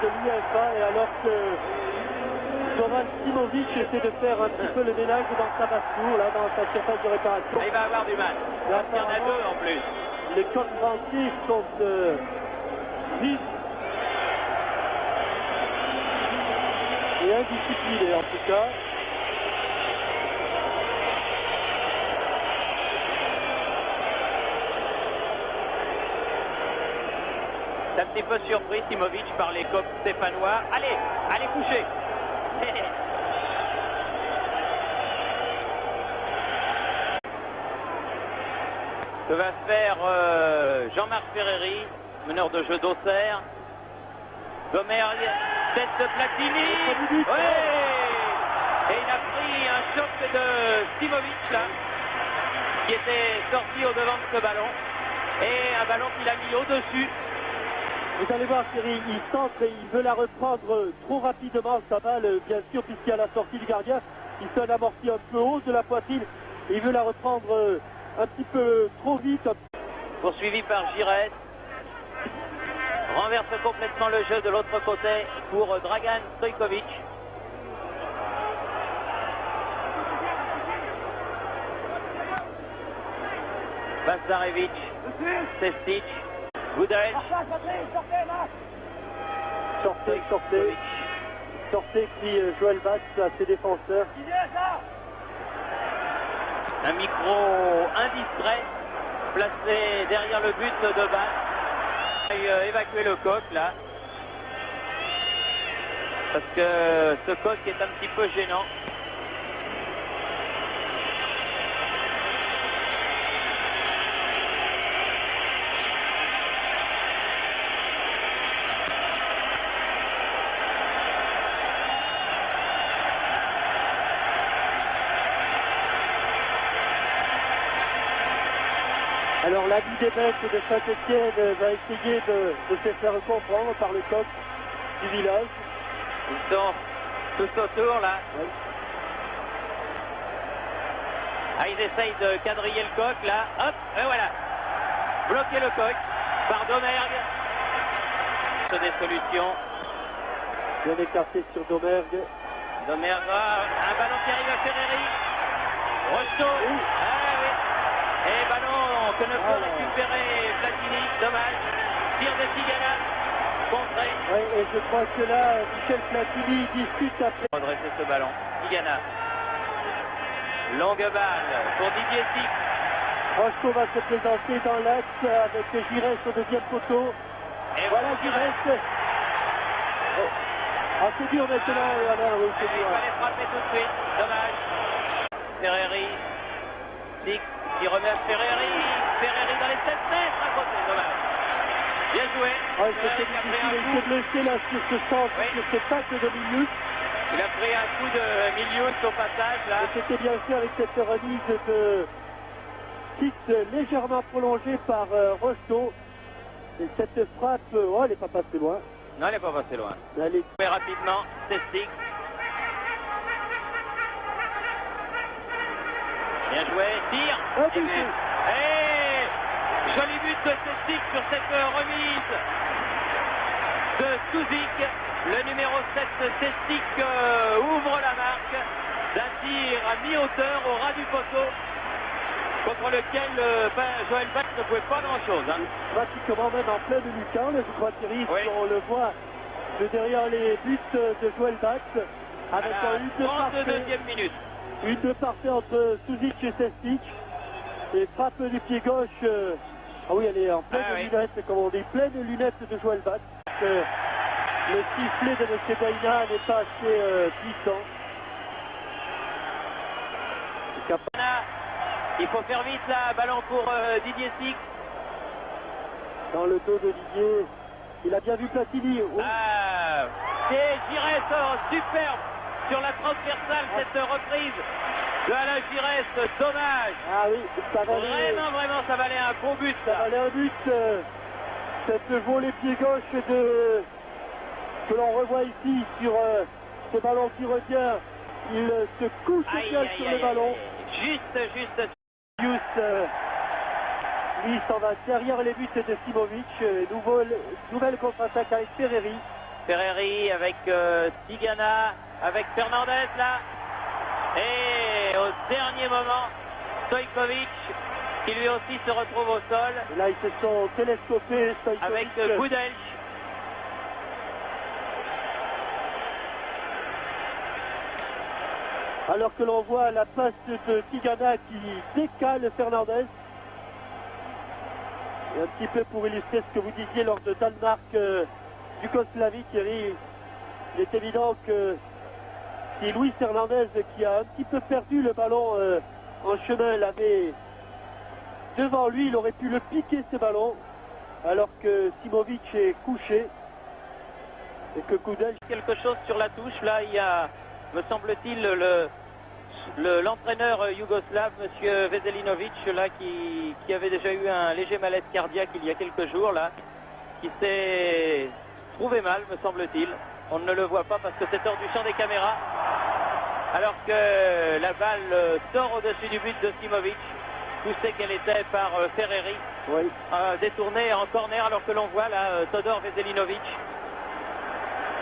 de l'UEFA, et alors que Zoran Simovic essaie de faire un petit peu le ménage dans sa basse-cour, là, dans sa surface de réparation. Il va avoir du mal. Il y en a deux en plus. Les coachs français sont vifs et indisciplinés en tout cas. C'est un petit peu surpris Simovic par les coqs stéphanois. Allez, allez coucher. Que va faire Jean-Marc Ferreri, meneur de jeu d'Auxerre. Domergue, tête de Platini. Oui. Et il a pris un choc de Simovic là, qui était sorti au devant de ce ballon. Et un ballon qu'il a mis au-dessus. Vous allez voir, Thierry, il centre et il veut la reprendre trop rapidement, sa balle, bien sûr, puisqu'il y a la sortie du gardien. Il sonne amorti un peu haut de la poitrine et il veut la reprendre un petit peu trop vite. Poursuivi par Giresse. Renverse complètement le jeu de l'autre côté pour Dragan Stojkovic. Basarevic, Sestic, Gudrich. Sortez, crie Joël Bax à ses défenseurs. Un micro indiscret placé derrière le but de Bax. Il a évacué le coq là. Parce que ce coq est un petit peu gênant. Alors l'ami des bêtes de Saint-Etienne va essayer de se faire comprendre par le coq du village. Ils sont tous autour là. Oui. Ah, ils essayent de quadriller le coq là. Hop, et voilà. Bloquer le coq par Domergue. Des solutions. Bien écarté sur Domergue. Domergue, un ballon qui arrive à Ferreri. Rocheteau. Oui. Ah, oui. Et ballon que ne peut récupérer Platini. Dommage. Tire de Tigana. Contré. Oui, et je crois que là, Michel Platini discute après. Redresser ce ballon. Tigana. Longue balle pour Didier Six. Rocheteau va se présenter dans l'axe avec Giresse au deuxième poteau. Et Voilà Giresse. Oh. Ah, c'est dur maintenant, Alain, oui, c'est Il dur. fallait frapper tout de suite. Dommage. Ferreri. Six qui remet à Ferreri. Ferreri dans les 7 mètres à côté. Dommage. Bien joué. Ouais, c'était difficile. Il s'est blessé là sur ce centre, Oui. sur ce tacle de Milius. Il a pris un coup de Milius au passage là. Et c'était bien fait avec cette remise de Six légèrement prolongée par Rocheteau. Et cette frappe, oh, elle n'est pas passée loin. Non, il n'est pas passé loin. Elle est... Mais rapidement, c'est Six. Bien joué, tire. Ah, Et but. but. Et joli but de Sestic sur cette remise de Souzik. Le numéro 7, Sestic, ouvre la marque d'un tir à mi-hauteur au ras du poteau, contre lequel Joël Bax ne pouvait pas grand-chose. Hein. Pratiquement même en pleine lucarne, je crois, Thierry, Oui. si on le voit de derrière les buts de Joël Bax, avec À la une de parfait. 32e minute. Une de parfait entre Souzik et Sestic. Et frappe du pied gauche. Ah oui, elle est en pleine oui. lunette, comme on dit, pleine lunette de Joël Bax. Le sifflet de M. Boina n'est pas assez puissant. Il faut faire vite là, ballon pour Didier Six. Dans le dos de Didier, il a bien vu Platini. Oh. Ah, et Giresse, superbe sur la transversale, cette reprise de Alain Giresse, dommage. Ah oui, ça valait, Vraiment, ça valait un beau but. ça valait un but. Cette volée pied gauche que l'on revoit ici sur ce ballon qui revient. Il se couche bien sur le ballon. Juste. Milius, lui, s'en va derrière les buts de Simovic. Nouvelle contre-attaque avec Ferreri. Ferreri avec Tigana, avec Fernandez là. Et au dernier moment, Stojkovic qui lui aussi se retrouve au sol. Et là, ils se sont télescopés, Stojkovic. Avec Gudelj. Alors que l'on voit la passe de Tigana qui décale Fernandez. Et un petit peu pour illustrer ce que vous disiez lors de Danemark-Yougoslavie, Thierry, il est évident que si Luis Fernandez, qui a un petit peu perdu le ballon en chemin, l'avait devant lui, il aurait pu le piquer ce ballon, alors que Simovic est couché et que Gudelj... Quelque chose sur la touche, là il y a, me semble-t-il, l'entraîneur yougoslave, monsieur Veselinovic, là qui avait déjà eu un léger malaise cardiaque il y a quelques jours, là, qui s'est trouvé mal, me semble-t-il. On ne le voit pas parce que c'est hors du champ des caméras, alors que la balle sort au-dessus du but de Simovic, poussée qu'elle était par Ferreri, Oui. détournée en corner, alors que l'on voit là Todor Veselinovic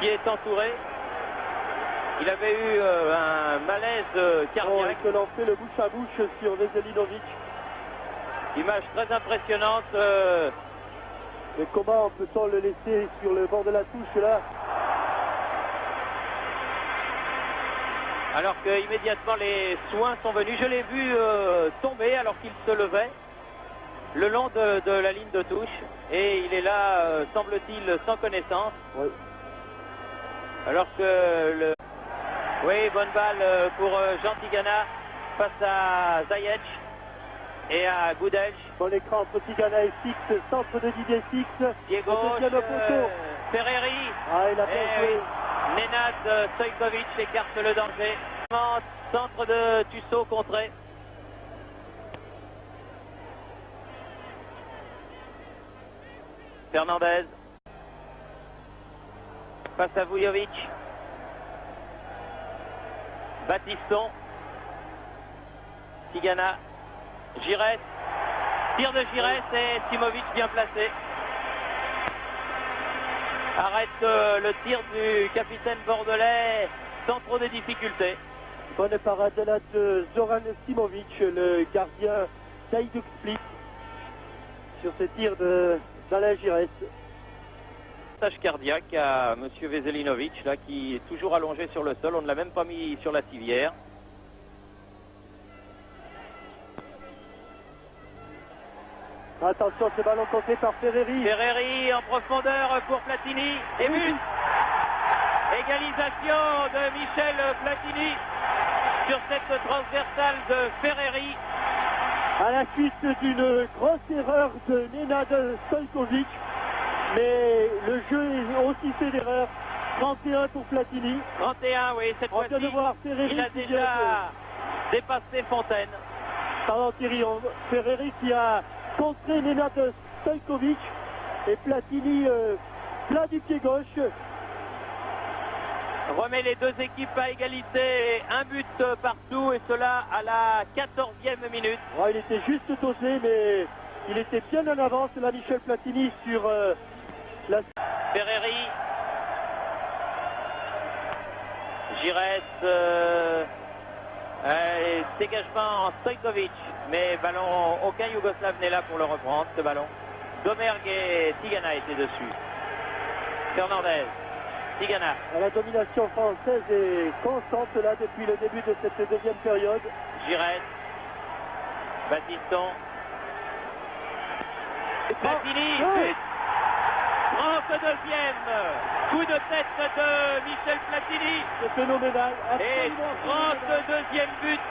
qui est entouré. Il avait eu un malaise cardiaque. que l'on fait le bouche à bouche sur Veselinovic. Image très impressionnante. Mais comment peut-on le laisser sur le bord de la touche là? Alors que immédiatement les soins sont venus. Je l'ai vu tomber alors qu'il se levait le long de la ligne de touche. Et il est là, semble-t-il, sans connaissance. Oui. Alors que le... Oui, bonne balle pour Jean Tigana face à Zajec et à Gudelj. Bon écran entre Tigana et Fix, centre de Didier Fix. Pied gauche, Ferreri. Ah, il a bien joué. Oui. Nenad Stojkovic écarte le danger. Centre de Tussaud contré. Fernandez. Face à Vujovic. Battiston. Tigana. Giresse. Tir de Giresse et Simovic bien placé. Arrête le tir du capitaine bordelais sans trop de difficultés. Bonne parade là de Zoran Simovic, le gardien d'Hajduk Split, sur ce tir d'Alain Giresse. Tâche cardiaque à monsieur Veselinovic là qui est toujours allongé sur le sol. On ne l'a même pas mis sur la civière. Attention, ce ballon compté par Ferreri. Ferreri en profondeur pour Platini. Et but. Égalisation de Michel Platini sur cette transversale de Ferreri. À la suite d'une grosse erreur de Nenad Stojkovic. Mais le jeu est aussi fait d'erreur. 31 pour Platini. 31, oui, cette fois-ci. Il a déjà dépassé Fontaine. Pardon Thierry, Ferreri qui a contré Nenad Stojkovic et Platini plat du pied gauche. Remet les deux équipes à égalité, un but partout et cela à la 14e minute. Ouais, il était juste dosé mais il était bien en avance là Michel Platini sur la... Ferreri. Giresse. Dégagement en Stojkovic. Mais ballon, aucun Yougoslave n'est là pour le reprendre ce ballon. Domergue et Tigana étaient dessus. Fernandez. Tigana. La domination française est constante là depuis le début de cette deuxième période. Giresse. Battiston. Platini. But. 32e. Coup de tête de Michel Platini. C'est phénoménal. Et 32e but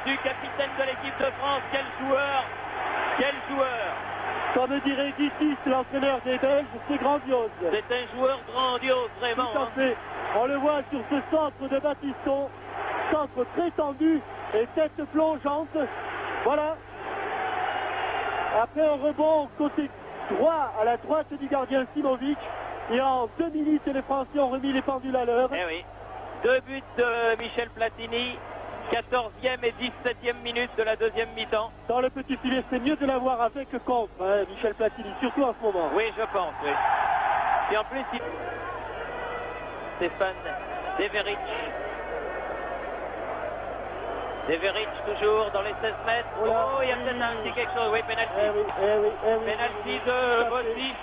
du capitaine de l'équipe de France. Quel joueur. Quel joueur. Comme dirait Guitis, l'entraîneur des Belges, c'est grandiose. C'est un joueur grandiose, vraiment. Tout à fait. On le voit sur ce centre de Battiston. Centre très tendu et tête plongeante. Voilà. Après un rebond côté droit, à la droite du gardien Simovic. Et en 2 minutes, les Français ont remis les pendules à l'heure. Eh oui. 2 buts de Michel Platini. 14e et 17e minute de la deuxième mi-temps. Dans le petit filet, c'est mieux de l'avoir avec contre, hein, Michel Platini, surtout en ce moment. Oui, je pense, oui. Et en plus, Stefan Deveric. Deveric toujours dans les 16 mètres. Oh là, Oh, il y a oui, peut-être un petit quelque chose. Oui, penalty. Oui. Penalty Tout de à fait. Bossis.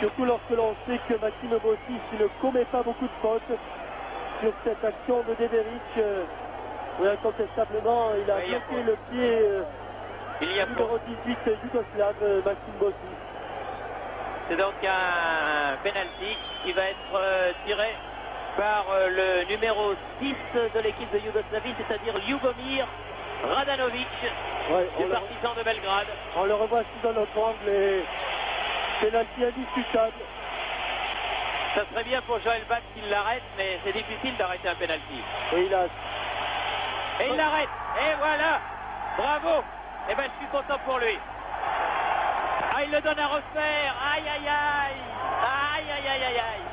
Surtout lorsque l'on sait que Maxime Bossis ne commet pas beaucoup de fautes sur cette action de Deveric. Oui, incontestablement, il a Oui, il y a bloqué faute. le pied Il y a numéro faute. 18 yougoslave, Maxime Bossis. C'est donc un penalty qui va être tiré par le numéro 6 de l'équipe de Yougoslavie, c'est-à-dire Ljubomir Radanovic, Ouais, du partisan de Belgrade. on le revoit sous un autre angle et penalty indiscutable. Ça serait bien pour Joël Bach qu'il l'arrête, mais c'est difficile d'arrêter un penalty. Et il a Et il l'arrête. Et voilà. Bravo. Eh ben, je suis content pour lui. Ah, il le donne à refaire. Aïe, aïe, aïe. Aïe, aïe, aïe, aïe, aïe.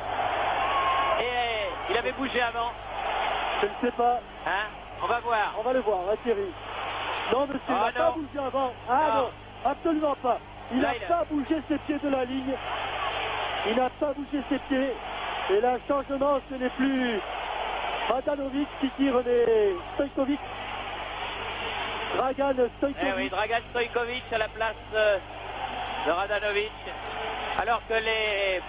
Et il avait bougé avant. je ne sais pas, Hein? On va voir. on va le voir, hein, Thierry. Non, monsieur, il Ah, n'a pas non. bougé avant. Ah Non. non, absolument pas. Il Là, n'a il a- pas bougé ses pieds de la ligne. Il n'a pas bougé ses pieds. Et là, changement, ce n'est plus Radanovic qui tire, mais Stojkovic. Dragan Eh Stojkovic. oui, Dragan Stojkovic à la place de Radanovic. Alors que les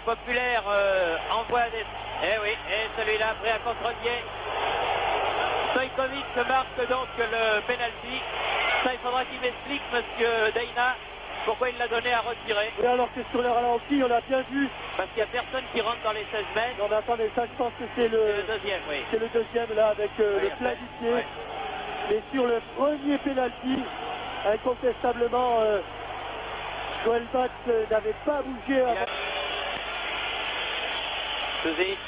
populaires envoient des... Eh oui, et celui-là pris à contre-pied. Stojkovic marque donc le penalty. Ça, il faudra qu'il m'explique, monsieur Deina, pourquoi il l'a donné à retirer. Et alors que sur le ralenti, on a bien vu. Parce qu'il n'y a personne qui rentre dans les 16 mètres. Non mais attendez, ça je pense que c'est C'est le le deuxième, oui. deuxième là avec Oui, le après, plein du pied. ouais. Mais sur le premier penalty, incontestablement, Joël Bach n'avait pas bougé avant. Suzic.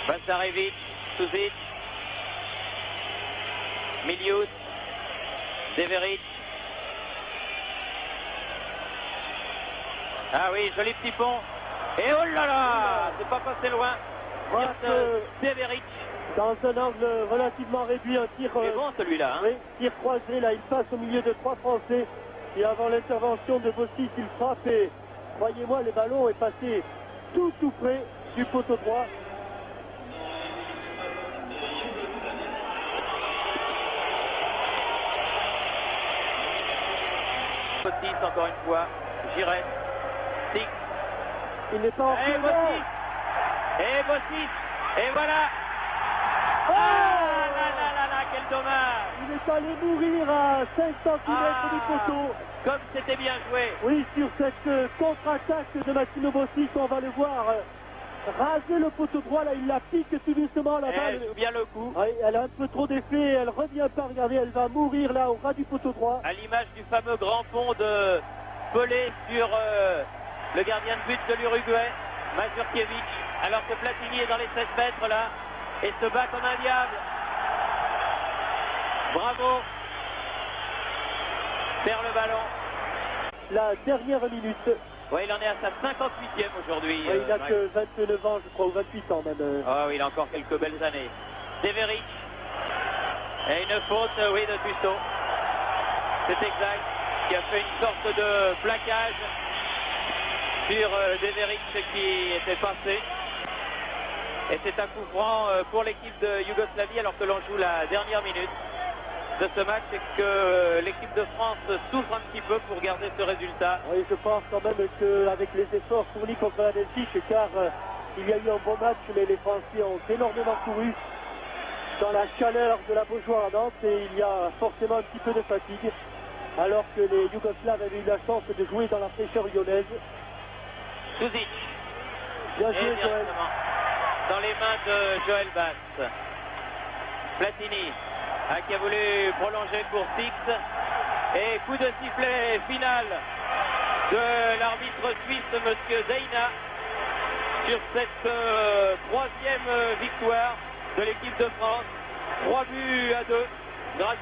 Basarevic. Suzic. Milius. Deveric. Ah oui, joli petit pont. Et oh là là, c'est pas passé loin. Voilà Deveric. dans un angle relativement réduit, un tir, C'est bon celui-là. Hein. oui, tir croisé, là il passe au milieu de trois Français. Et avant l'intervention de Bossis, il frappe et croyez-moi, les ballons est passé tout près du poteau droit. Bossis encore une fois. Giresse. Six. Il n'est pas en Et feu. Bossis. Et Bossis. Et voilà. Oh Ah là là là là, quel dommage. Il est allé mourir à 5 cm du Ah. poteau. Comme c'était bien joué. Oui, sur cette contre-attaque de Maxime Bossis, on va le voir raser le poteau droit. Là, il la pique tout doucement, la Et balle. elle joue bien le coup. Oui, elle a un peu trop d'effet, elle revient pas, regardez, elle va mourir là au ras du poteau droit. À l'image du fameux grand pont de Pelé sur le gardien de but de l'Uruguay, Mazurkiewicz, alors que Platini est dans les 16 mètres là et se bat comme un diable. Bravo. Perd le ballon. La dernière minute. Ouais, il en est à sa 58e aujourd'hui. Oui, il n'a Max. que 29 ans, je crois, ou 28 ans même. Ah oui, il a encore quelques belles années. Deveric. Et une faute, oui, de Busto. C'est exact. Qui a fait une sorte de plaquage sur Deveric qui était passé. Et c'est un coup franc pour l'équipe de Yougoslavie alors que l'on joue la dernière minute de ce match et que l'équipe de France souffre un petit peu pour garder ce résultat. Oui, je pense quand même qu'avec les efforts fournis contre la Belgique, car il y a eu un bon match, mais les Français ont énormément couru dans la chaleur de la Beaujoire à Nantes et il y a forcément un petit peu de fatigue, alors que les Yougoslaves avaient eu la chance de jouer dans la fraîcheur lyonnaise. Suzic. Bien Et joué, Joël. directement dans les mains de Joël Bass. Platini qui a voulu prolonger pour Six. Et coup de sifflet final de l'arbitre suisse, monsieur Deina, sur cette troisième victoire de l'équipe de France. 3 buts à 2 grâce